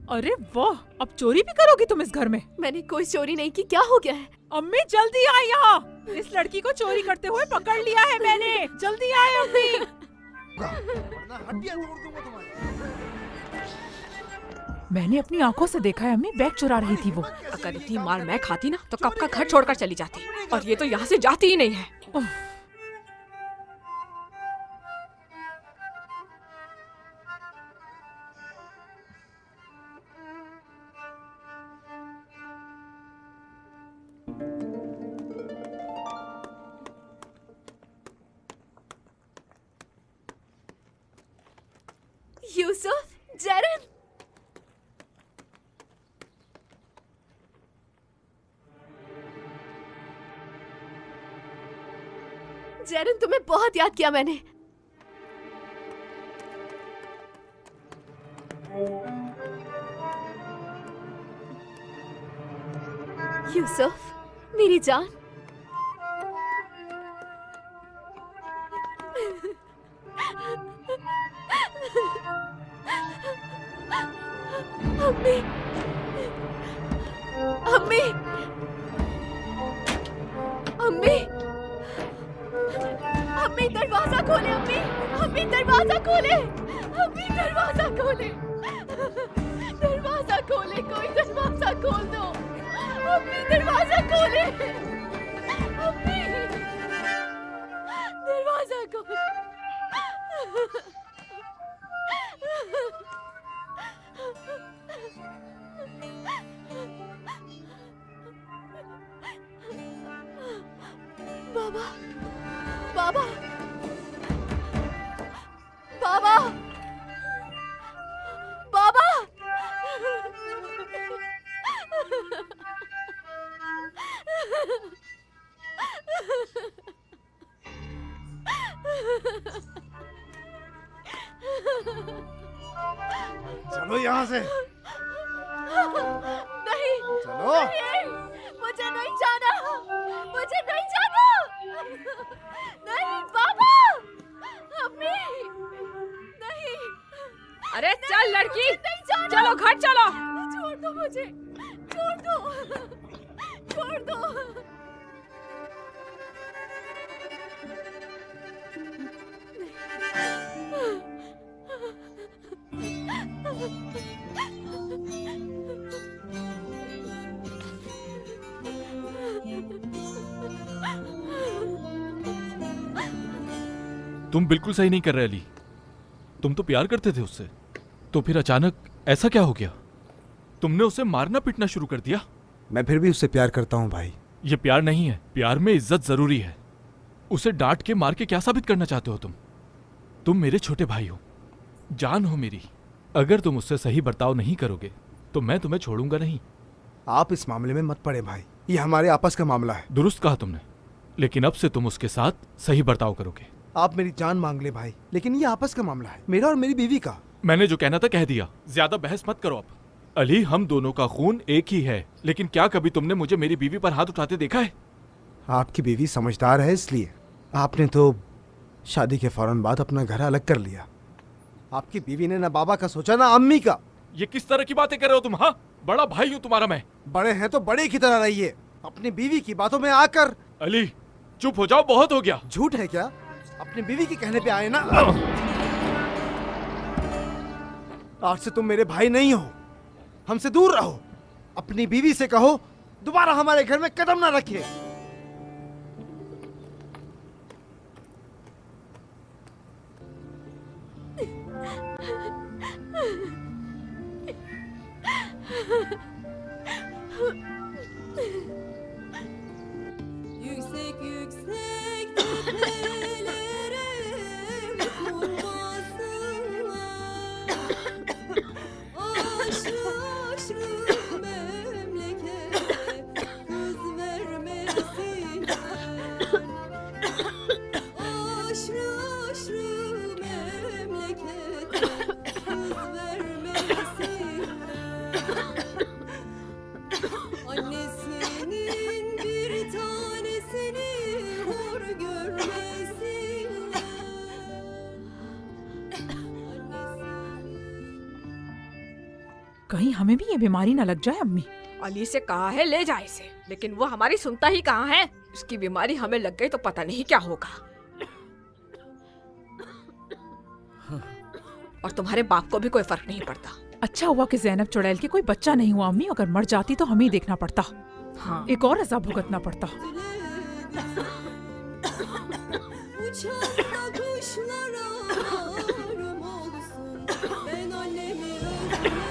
अरे वाह, अब चोरी भी करोगी तुम इस घर में? मैंने कोई चोरी नहीं की, क्या हो गया है? अम्मी जल्दी आए यहाँ, इस लड़की को चोरी करते हुए पकड़ लिया है मैंने। जल्दी आए अम्मी। हड्डियां तोड़ दूंगा तुम्हारी। मैंने अपनी आंखों से देखा है अम्मी, बैग चुरा रही थी वो। अगर इतनी मार मैं खाती ना तो कब का घर छोड़कर चली जाती, और ये तो यहाँ से जाती ही नहीं है। यूसुफ, जरन, जरन तुम्हें बहुत याद किया मैंने। यूसुफ, मेरी जान। अम्मी, अम्मी, अम्मी, अम्मी दरवाजा खोले, अम्मी, अम्मी दरवाजा खोले, अम्मी दरवाजा खोले, दरवाजा खोले, कोई दरवाजा खोल दो, अम्मी दरवाजा खोले, अम्मी दरवाजा खोले। बाबा, बाबा, बाबा, बाबा, चलो यहाँ से। नहीं, चलो। नहीं, मुझे नहीं जाना, मुझे नहीं जाना, नहीं बाबा, अम्मी, नहीं। अरे चल लड़की, चलो घर चलो। छोड़ दो मुझे, छोड़ दो, छोड़ दो। तुम बिल्कुल सही नहीं कर रहे अली। तुम तो प्यार करते थे उससे, तो फिर अचानक ऐसा क्या हो गया? तुमने उसे मारना पीटना शुरू कर दिया। मैं फिर भी उससे प्यार करता हूँ भाई। ये प्यार नहीं है, प्यार में इज्जत जरूरी है। उसे डांट के मार के क्या साबित करना चाहते हो तुम? तुम मेरे छोटे भाई हो, जान हो मेरी। अगर तुम उससे सही बर्ताव नहीं करोगे तो मैं तुम्हें छोड़ूंगा नहीं। आप इस मामले में मत पड़े भाई, ये हमारे आपस का मामला है। दुरुस्त कहा तुमने, लेकिन अब से तुम उसके साथ सही बर्ताव करोगे। आप मेरी जान मांग ले भाई, लेकिन ये आपस का मामला है, मेरा और मेरी बीवी का। मैंने जो कहना था कह दिया, ज्यादा बहस मत करो अब। अली, हम दोनों का खून एक ही है, लेकिन क्या कभी तुमने मुझे मेरी बीवी पर हाथ उठाते देखा है? आपकी बीवी समझदार है, इसलिए आपने तो शादी के फौरन बाद अपना घर अलग कर लिया। आपकी बीवी ने ना बाबा का सोचा ना अम्मी का। ये किस तरह की बातें कर रहे हो तुम? हाँ, बड़ा भाई हूँ तुम्हारा मैं। बड़े हैं तो बड़े की तरह रहिए, अपनी बीवी की बातों में आकर। अली चुप हो जाओ, बहुत हो गया। झूठ है क्या? अपनी बीवी के कहने पे आए ना। आज से तुम मेरे भाई नहीं हो, हमसे दूर रहो। अपनी बीवी से कहो दोबारा हमारे घर में कदम ना रखे। Yüksek yüksek tepelere kurmasınlar. Aşrı aşrı memlekete kız vermesinler. Aşrı aşrı memlekete kız vermesinler. Annesinin bir tanesini कहीं हमें भी ये बीमारी न लग जाए अम्मी। अली से कहा है ले जाए इसे, लेकिन वो हमारी सुनता ही कहाँ है। इसकी बीमारी हमें लग गई तो पता नहीं क्या होगा। और तुम्हारे बाप को भी कोई फर्क नहीं पड़ता। अच्छा हुआ कि ज़ैनब चुड़ैल के कोई बच्चा नहीं हुआ अम्मी, अगर मर जाती तो हमें ही देखना पड़ता। हाँ। एक और अज़ाब भुगतना पड़ता। Uçan kuşlara arım olsun. Ben annemi özledim.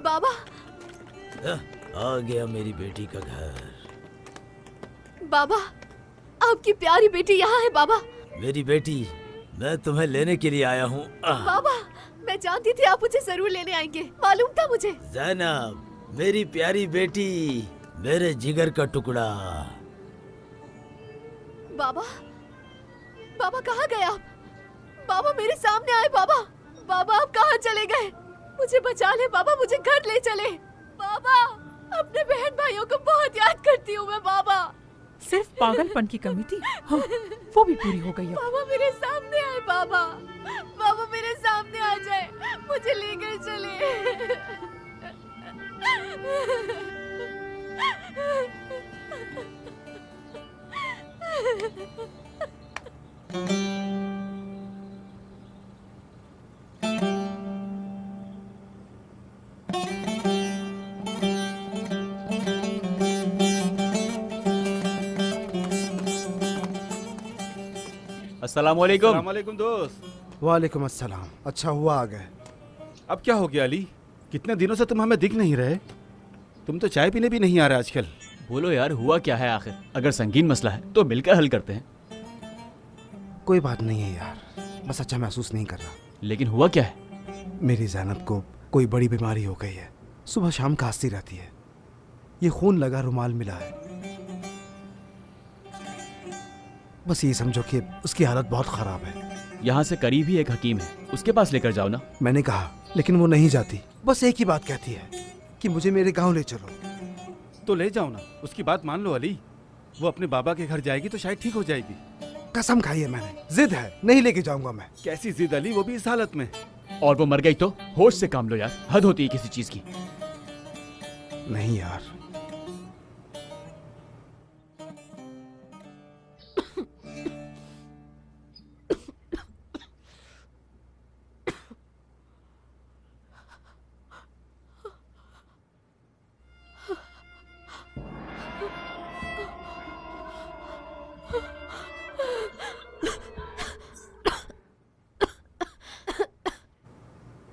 बाबा आ गया मेरी बेटी का घर। बाबा, आपकी प्यारी बेटी यहाँ है बाबा। मेरी बेटी, मैं तुम्हें लेने के लिए आया हूँ। बाबा, मैं जानती थी आप मुझे जरूर लेने आएंगे, मालूम था मुझे। ज़ैनब, मेरी प्यारी बेटी, मेरे जिगर का टुकड़ा। बाबा, बाबा कहाँ गए आप? बाबा मेरे सामने आए बाबा। बाबा आप कहाँ चले गए? मुझे बचा ले बाबा, मुझे घर ले चले। बाबा, अपने बहन भाइयों को बहुत याद करती हूँ मैं बाबा। सिर्फ पागलपन की कमी थी, हाँ, वो भी पूरी हो गई है। बाबा मेरे सामने आए बाबा। बाबा मेरे सामने आ जाए, मुझे लेकर चले। अस्सलामुअलैकुम। वालेकुम दोस्त। वालेकुम अस्सलाम। अच्छा हुआ आ गए। अब क्या हो गया अली? कितने दिनों से तुम हमें दिख नहीं रहे। तुम तो चाय पीने भी नहीं आ रहे आजकल। बोलो यार, हुआ क्या है आखिर? अगर संगीन मसला है तो मिलकर हल करते हैं। कोई बात नहीं है यार, बस अच्छा महसूस नहीं कर रहा। लेकिन हुआ क्या है? मेरी ज़ैनब को कोई बड़ी बीमारी हो गई है। सुबह शाम खांसती रहती है। ये खून लगा रुमाल मिला है। बस ये समझो कि उसकी हालत बहुत ख़राब है। यहाँ से करीब ही एक हकीम है, उसके पास लेकर जाओ ना। मैंने कहा, लेकिन वो नहीं जाती। बस एक ही बात कहती है कि मुझे मेरे गांव ले चलो। तो ले जाओ ना, उसकी बात मान लो अली। वो अपने बाबा के घर जाएगी तो शायद ठीक हो जाएगी। कसम खाई है मैंने, जिद है, नहीं लेके जाऊंगा मैं। कैसी जिद अली, वो भी इस हालत में। और वो मर गई तो होश से काम लो यार, हद होती है किसी चीज की। नहीं यार,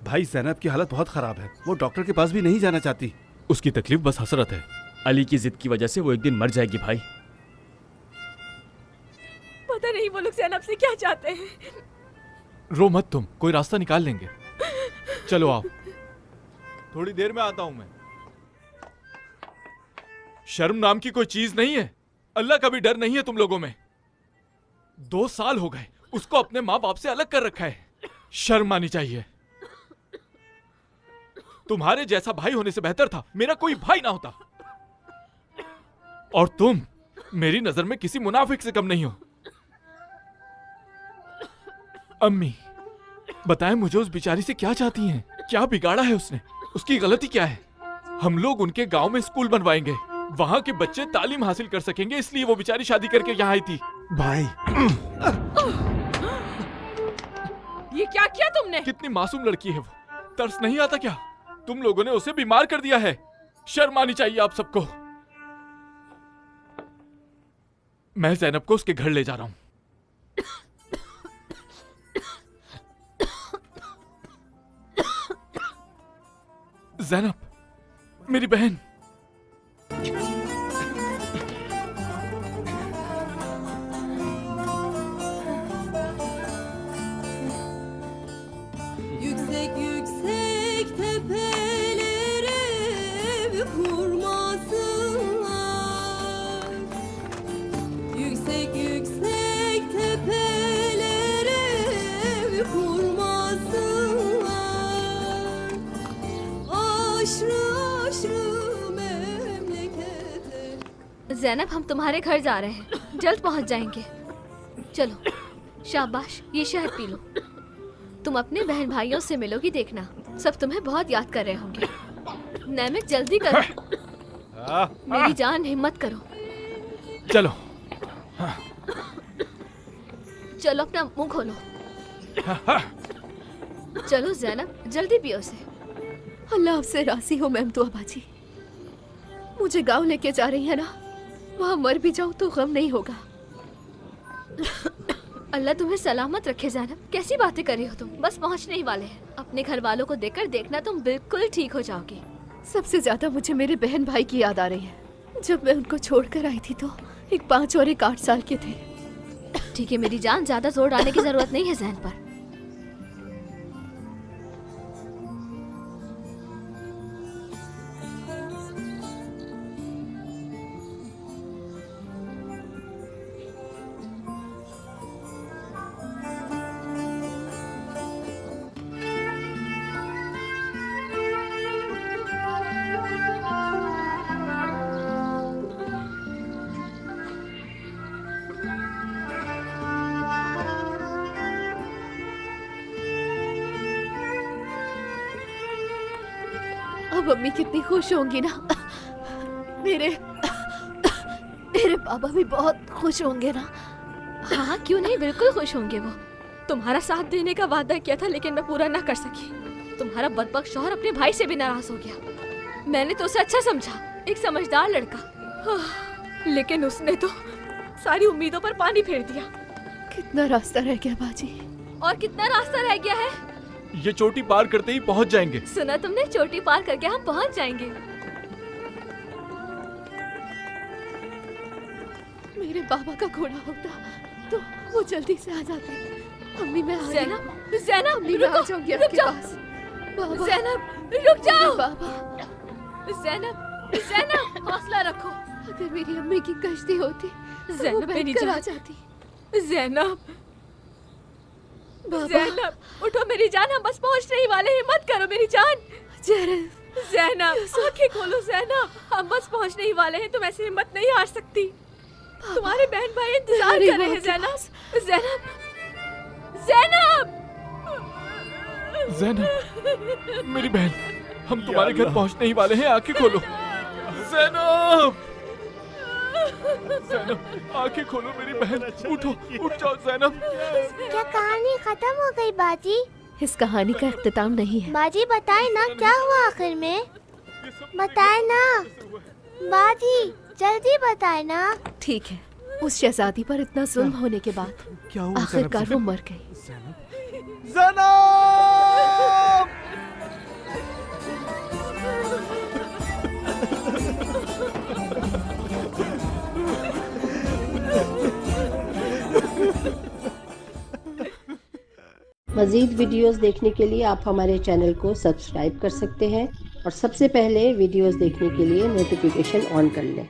भाई ज़ैनब की हालत बहुत खराब है। वो डॉक्टर के पास भी नहीं जाना चाहती। उसकी तकलीफ बस हसरत है। अली की जिद की वजह से वो एक दिन मर जाएगी भाई। पता नहीं वो लोग ज़ैनब से क्या चाहते हैं। रो मत तुम, कोई रास्ता निकाल लेंगे। चलो आओ, थोड़ी देर में आता हूं मैं। शर्म नाम की कोई चीज नहीं है। अल्लाह का भी डर नहीं है तुम लोगों में। 2 साल हो गए उसको अपने माँ बाप से अलग कर रखा है। शर्म आनी चाहिए। तुम्हारे जैसा भाई होने से बेहतर था मेरा कोई भाई ना होता। और तुम मेरी नजर में किसी मुनाफिक से कम नहीं हो। अम्मी बताएं मुझे, उस बेचारी से क्या चाहती हैं? क्या बिगाड़ा है उसने? उसकी गलती क्या है? हम लोग उनके गांव में स्कूल बनवाएंगे, वहां के बच्चे तालीम हासिल कर सकेंगे, इसलिए वो बेचारी शादी करके यहाँ आई थी। भाई ये क्या किया तुमने? कितनी मासूम लड़की है वो, तरस नहीं आता क्या? तुम लोगों ने उसे बीमार कर दिया है। शर्म आनी चाहिए आप सबको। मैं ज़ैनब को उसके घर ले जा रहा हूं। ज़ैनब मेरी बहन। ज़ैनब, हम तुम्हारे घर जा रहे हैं, जल्द पहुंच जाएंगे। चलो, शाबाश, ये शहद पी लो। तुम अपने बहन भाइयों से मिलोगी, देखना सब तुम्हें बहुत याद कर रहे होंगे। नैमिक, जल्दी करो। मेरी जान, हिम्मत करो। चलो चलो, अपना मुंह खोलो। चलो ज़ैनब, जल्दी पियो से। अल्लाह आपसे राजी हो मैम तो अबाजी। मुझे गांव लेके जा रही है ना, वहाँ मर भी जाऊँ तो गम नहीं होगा। अल्लाह तुम्हें सलामत रखे ज़ैनब। कैसी बातें कर रही हो तुम? बस पहुँचने ही वाले हैं। अपने घर वालों को देखकर देखना, तुम बिल्कुल ठीक हो जाओगी। सबसे ज्यादा मुझे मेरे बहन भाई की याद आ रही है। जब मैं उनको छोड़कर आई थी तो एक 5 और एक 8 साल के थे। ठीक है मेरी जान, ज्यादा जोर डालने की जरूरत नहीं है ज़हन पर। अब अम्मी कितनी खुश होंगी ना। मेरे पापा भी बहुत खुश होंगे ना। हाँ, क्यों नहीं, बिल्कुल खुश होंगे वो। तुम्हारा साथ देने का वादा किया था लेकिन मैं पूरा ना कर सकी। तुम्हारा बदबख्त शौहर अपने भाई से भी नाराज हो गया। मैंने तो उसे अच्छा समझा, एक समझदार लड़का, लेकिन उसने तो सारी उम्मीदों पर पानी फेर दिया। कितना रास्ता रह गया बाजी। और कितना रास्ता रह गया है? ये चोटी पार करते ही पहुंच जाएंगे। सुना तुमने, चोटी पार करके हम पहुंच जाएंगे। मेरे बाबा का घोड़ा होता तो वो जल्दी से आ जाते। अम्मी मैं आ ज़ैनब, ज़ैनब, अम्मी रुको, मैं आ जाऊंगी रुक आपके जाओ। पास। बाबा, ज़ैनब, रुक जाओ। बाबा, ज़ैनब, ज़ैनब, हौसला रखो। अगर मेरी अम्मी की कश्ती होती तो ज़ैनब, वो मेरी बहकर आ जान। जाती। ज़ैनब, बाबा, ज़ैनब, उठो मेरी जान, हम बस पहुंचने ही वाले हैं। मत करो मेरी जान। ज़ैनब, आंखें खोलो ज़ैनब, हम बस पहुंचने ही वाले हैं। तुम ऐसे हिम्मत नहीं हार सकती। तुम्हारे बहन भाई इंतजार कर रहे हैं। ज़ैनब, ज़ैनब, ज़ैनब, ज़ैनब, मेरी बहन, हम तुम्हारे घर पहुंचने ही वाले हैं। आंखें खोलो ज़ैनब। ज़ैनब, आंखें खोलो मेरी बहन। उठो, उठ जाओ ज़ैनब। क्या कहानी खत्म हो गई बाजी? इस कहानी का इख्तिताम नहीं है। बाजी बताए ना क्या हुआ आखिर में? बताए ना बाजी, जल्दी बताए ना। ठीक है, उस शहजादी पर इतना जुल्म होने के बाद क्या हुआ? आखिरकार वो मर गई। ज़ैनब! मज़ीद वीडियोस देखने के लिए आप हमारे चैनल को सब्सक्राइब कर सकते हैं और सबसे पहले वीडियोस देखने के लिए नोटिफिकेशन ऑन कर लें।